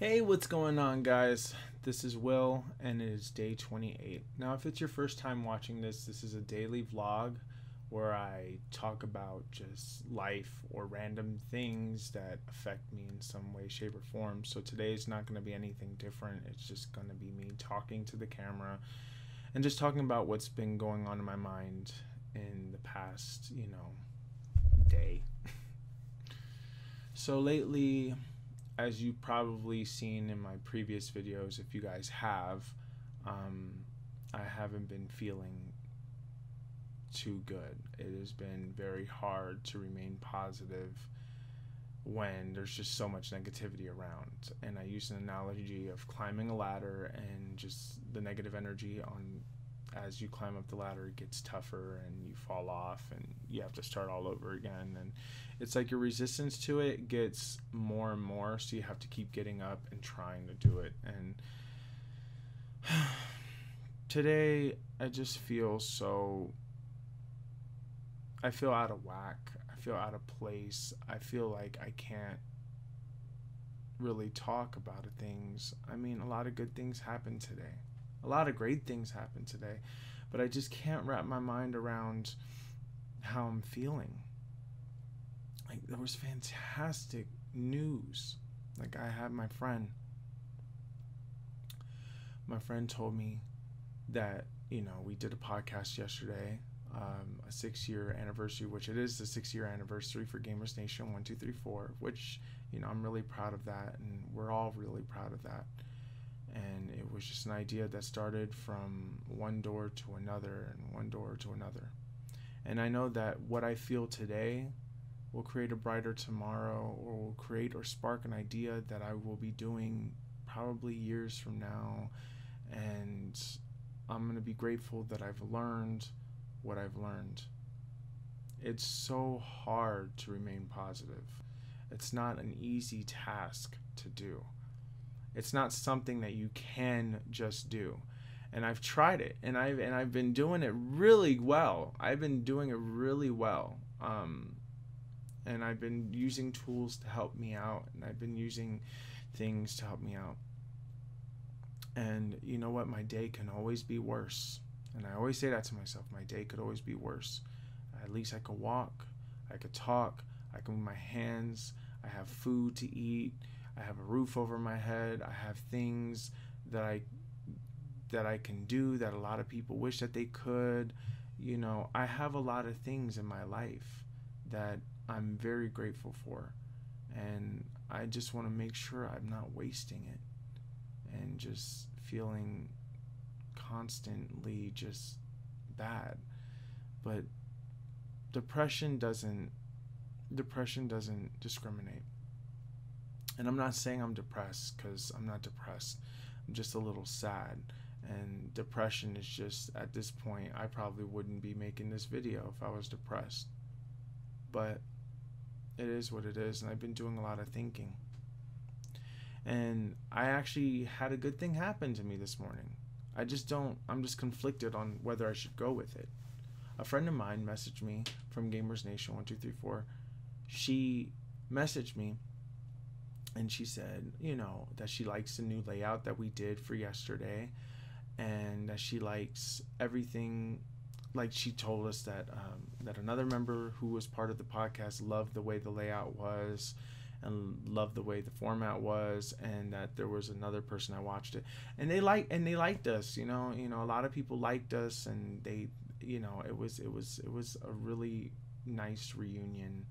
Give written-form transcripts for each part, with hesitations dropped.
Hey, what's going on, guys? This is Will, and it is day 28. Now, if it's your first time watching this is a daily vlog where I talk about just life or random things that affect me in some way, shape, or form. So today is not going to be anything different. It's just going to be me talking to the camera and just talking about what's been going on in my mind in the past, day. So lately, as you've probably seen in my previous videos, if you guys have, um, I haven't been feeling too good. It has been very hard to remain positive when there's just so much negativity around. And I use an analogy of climbing a ladder and just the negative energy on as you climb up the ladder, it gets tougher and you fall off and you have to start all over again. And it's like your resistance to it gets more and more, so you have to keep getting up and trying to do it. And today I just feel I feel out of whack. I feel out of place. I feel like I can't really talk about things. I mean, a lot of good things happened today. A lot of great things happened today, but I just can't wrap my mind around how I'm feeling. Like, there was fantastic news. Like, I had my friend told me that, we did a podcast yesterday, a 6-year anniversary, which it is the 6-year anniversary for Gamers Nation 1234, which, I'm really proud of that, and we're all really proud of that. And it was just an idea that started from one door to another and one door to another. And I know that what I feel today will create a brighter tomorrow, or will create or spark an idea that I will be doing probably years from now. And I'm going to be grateful that I've learned what I've learned. It's so hard to remain positive. It's not an easy task to do. It's not something that you can just do. And I've tried it, and I've been doing it really well. I've been doing it really well. And I've been using tools to help me out, and I've been using things to help me out. And you know what? My day can always be worse. And I always say that to myself. My day could always be worse. At least I could walk. I could talk. I can move my hands. I have food to eat. I have a roof over my head. I have things that I can do that a lot of people wish that they could. I have a lot of things in my life that I'm very grateful for. And I just want to make sure I'm not wasting it and just feeling constantly just bad. But depression doesn't discriminate. And I'm not saying I'm depressed, because I'm not depressed. I'm just a little sad. And depression is just, at this point, I probably wouldn't be making this video if I was depressed. But it is what it is, and I've been doing a lot of thinking. And I actually had a good thing happen to me this morning. I'm just conflicted on whether I should go with it. A friend of mine messaged me from Gamers Nation 1234. She messaged me, and she said, that she likes the new layout that we did for yesterday, and that she likes everything. Like, she told us that that another member who was part of the podcast loved the way the layout was and loved the way the format was, and that there was another person that watched it and they liked us. A lot of people liked us, and they, it was a really nice reunion,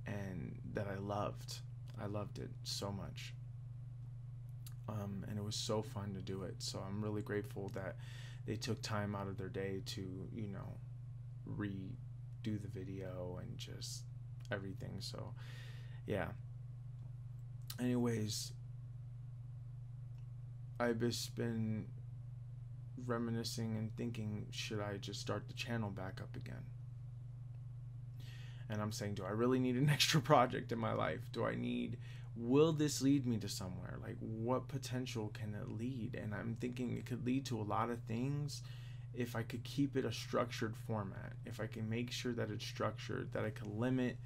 and that I loved it so much. And it was so fun to do it. So I'm really grateful that they took time out of their day to, redo the video and just everything. So, yeah. Anyways, I've just been reminiscing and thinking, should I just start the channel back up again? And I'm saying, do I really need an extra project in my life? Will this lead me to somewhere? Like, what potential can it lead? And I'm thinking it could lead to a lot of things if I could keep it a structured format. If I can make sure that it's structured, that I can limit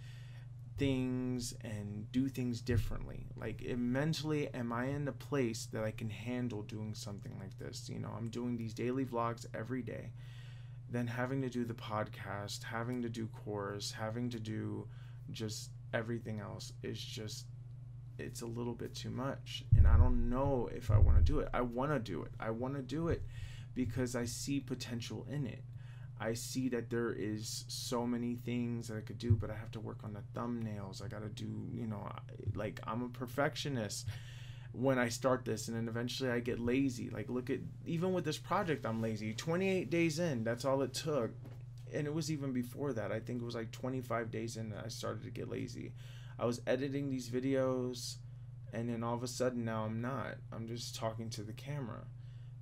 things and do things differently. Like, mentally, am I in a place that I can handle doing something like this? You know, I'm doing these daily vlogs every day, then having to do the podcast, having to do chorus, having to do just everything else is just, it's a little bit too much. And I don't know if I want to do it. I want to do it. I want to do it because I see potential in it. I see that there is so many things that I could do, but I have to work on the thumbnails. I got to do, you know, like, I'm a perfectionist when I start this, and then eventually I get lazy. Like, look at, even with this project, I'm lazy. 28 days in, that's all it took. And it was even before that. I think it was like 25 days in that I started to get lazy. I was editing these videos, and then all of a sudden now I'm not. I'm just talking to the camera.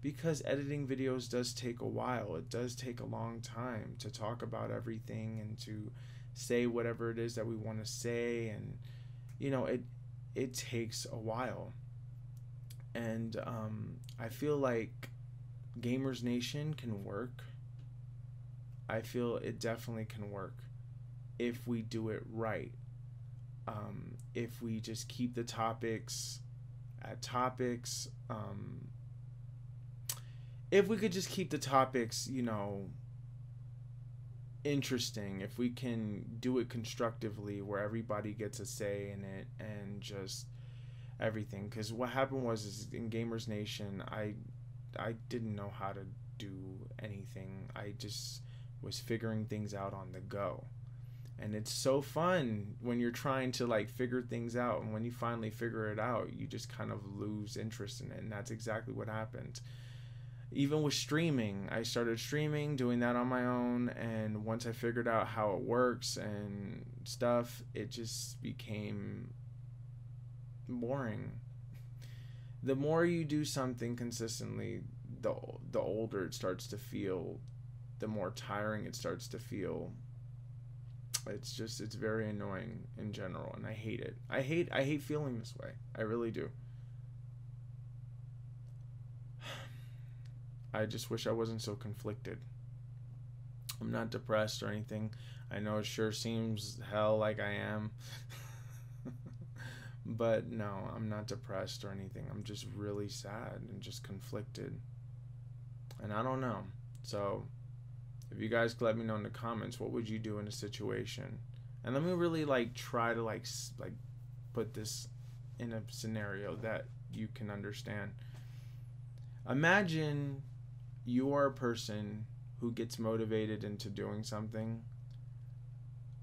Because editing videos does take a while. It does take a long time to talk about everything and to say whatever it is that we want to say. And, you know, it takes a while. And I feel like Gamers Nation can work. I feel it definitely can work if we do it right. If we just keep the topics at topics, if we could just keep the topics, you know, interesting, if we can do it constructively where everybody gets a say in it and just everything. Because what happened was is in Gamers Nation, I didn't know how to do anything. I just was figuring things out on the go. And it's so fun when you're trying to like figure things out, and when you finally figure it out, you just kind of lose interest in it. And that's exactly what happened. Even with streaming, I started streaming, doing that on my own, and once I figured out how it works and stuff, it just became boring. The more you do something consistently, the older it starts to feel, the more tiring it starts to feel. It's very annoying in general, and I hate it. I hate feeling this way. I really do. I just wish I wasn't so conflicted. I'm not depressed or anything. I know it sure seems hell like I am. But no, I'm not depressed or anything. I'm just really sad and just conflicted. And I don't know. So if you guys could let me know in the comments, what would you do in a situation? And let me really like try to like put this in a scenario that you can understand. Imagine you are a person who gets motivated into doing something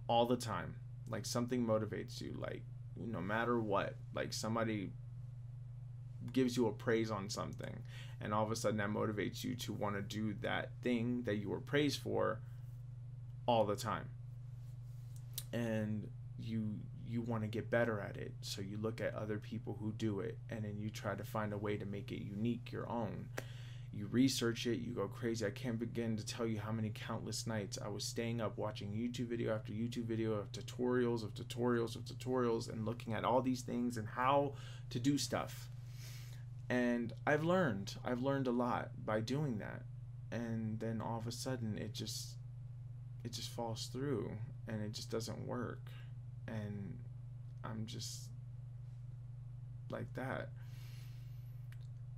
all the time. Like, something motivates you, like, no matter what. Like, somebody gives you a praise on something, and all of a sudden that motivates you to want to do that thing that you were praised for all the time. And you want to get better at it, so you look at other people who do it, and then you try to find a way to make it unique, your own. You research it, you go crazy. I can't begin to tell you how many countless nights I was staying up watching YouTube video after YouTube video of tutorials of tutorials of tutorials, and looking at all these things and how to do stuff. And I've learned a lot by doing that. And then all of a sudden it just falls through, and it just doesn't work. And I'm just like that.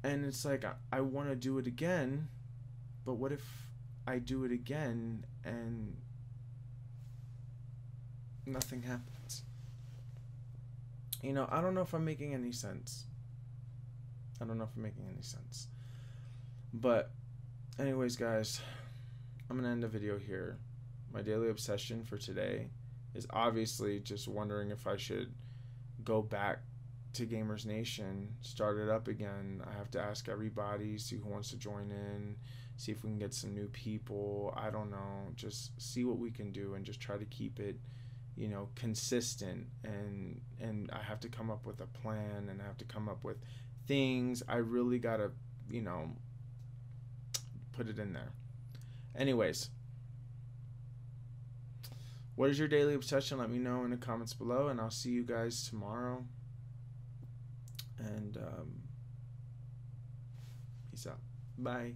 And it's like, I want to do it again, but what if I do it again and nothing happens? You know, I don't know if I'm making any sense. But anyways, guys, I'm going to end the video here. My daily obsession for today is obviously just wondering if I should go back to Gamers Nation, start it up again. I have to ask everybody, see who wants to join in, see if we can get some new people. I don't know, just see what we can do and just try to keep it, you know, consistent. And I have to come up with a plan, and I have to come up with things. I really gotta, you know, put it in there. Anyways, what is your daily obsession? Let me know in the comments below, and I'll see you guys tomorrow. And peace out. Bye.